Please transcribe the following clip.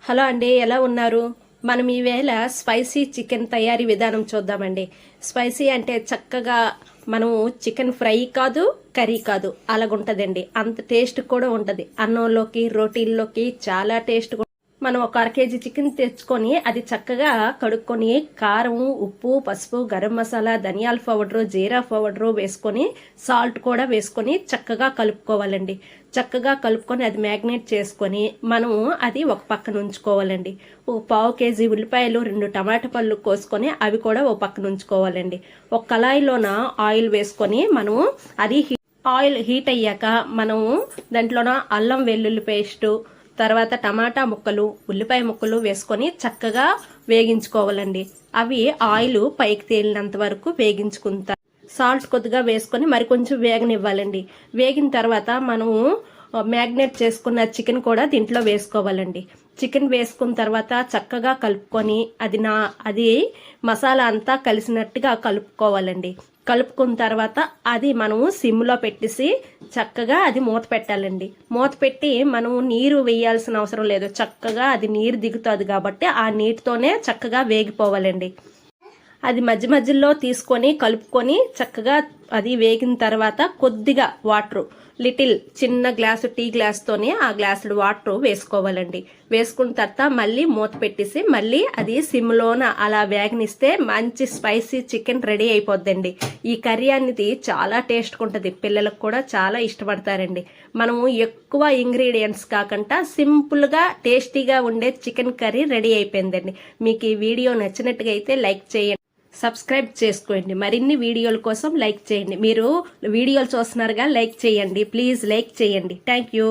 Hello అండి, ఎలా ఉన్నారు? మనం ఈవేళ స్పైసీ చికెన్ తయారీ విధానం చూద్దామండి. స్పైసీ అంటే చక్కగా మనము చికెన్ ఫ్రై కాదు, కర్రీ కాదు, అలాగుంటుందండి. అంత టేస్ట్ కూడా ఉంటుంది. అన్నంలోకి, రోటీల్లోకి చాలా టేస్ట్. మనం ఒక 1/2 కేజీ చికెన్ తెచ్చుకొని అది చక్కగా కడుక్కొని కారం, ఉప్పు, పసుపు, గరం మసాలా, ధనియాల పౌడరు, జీరా పౌడరు వేసుకొని సాల్ట్ కూడా వేసుకొని చక్కగా కలుపుకోవాలండి. చక్కగా కలుపుకొని అది మ్యాగ్నేట్ చేసుకొని మనము అది ఒక పక్కన ఉంచుకోవాలండి. ఒక 1/2 కేజీ ఉల్లిపాయలు, 2 టమాటా పళ్ళు కోసుకొని అవి కూడా ఒక పక్కన ఉంచుకోవాలండి. ఒక కళాయిలోన ఆయిల్ వేసుకొని మనము అది ఆయిల్ హీట్ అయ్యాక మనము దాంట్లోన అల్లం వెల్లుల్లి పేస్టు, తర్వాత టమాటా ముక్కలు, ఉల్లిపాయ ముక్కలు వేసుకొని చక్కగా వేగించుకోవాలండి. అవి ఆయిల్ పైకి తేలినంత వరకు వేగించుకుంటారు. సాల్ట్ కొద్దిగా వేసుకొని మరి కొంచెం వేగనివ్వాలండి. వేగిన తర్వాత మనము మ్యాగ్నేట్ చేసుకున్న చికెన్ కూడా దీంట్లో వేసుకోవాలండి. చికెన్ వేసుకున్న తర్వాత చక్కగా కలుపుకొని అది మసాలా అంతా కలిసినట్టుగా కలుపుకోవాలండి. కలుపుకున్న తర్వాత అది మనము సిమ్లో పెట్టేసి చక్కగా అది మూత పెట్టాలండి. మూత పెట్టి మనము నీరు వేయాల్సిన అవసరం లేదు. చక్కగా అది నీరు దిగుతుంది కాబట్టి ఆ నీటితోనే చక్కగా వేగిపోవాలండి. అది మధ్య మధ్యలో తీసుకొని కలుపుకొని చక్కగా అది వేగిన తర్వాత కొద్దిగా వాటర్, చిన్న గ్లాసు టీ గ్లాస్తోనే ఆ గ్లాసుడు వాటర్ వేసుకోవాలండి. వేసుకున్న తర్వాత మళ్ళీ మూత పెట్టేసి మళ్ళీ అది సిమ్లోన అలా వేగనిస్తే మంచి స్పైసీ చికెన్ రెడీ అయిపోద్దండి. ఈ కర్రీ అనేది చాలా టేస్ట్గా ఉంటుంది. పిల్లలకు కూడా చాలా ఇష్టపడతారండి. మనము ఎక్కువ ఇంగ్రీడియంట్స్ కాకుండా సింపుల్గా టేస్టీగా ఉండే చికెన్ కర్రీ రెడీ అయిపోయిందండి. మీకు ఈ వీడియో నచ్చినట్టుగా అయితే లైక్ చేయండి, సబ్స్క్రైబ్ చేసుకోండి. మరిన్ని వీడియోల కోసం లైక్ చేయండి. మీరు వీడియోలు చూస్తున్నారుగా, లైక్ చేయండి ప్లీజ్, లైక్ చేయండి. Thank you.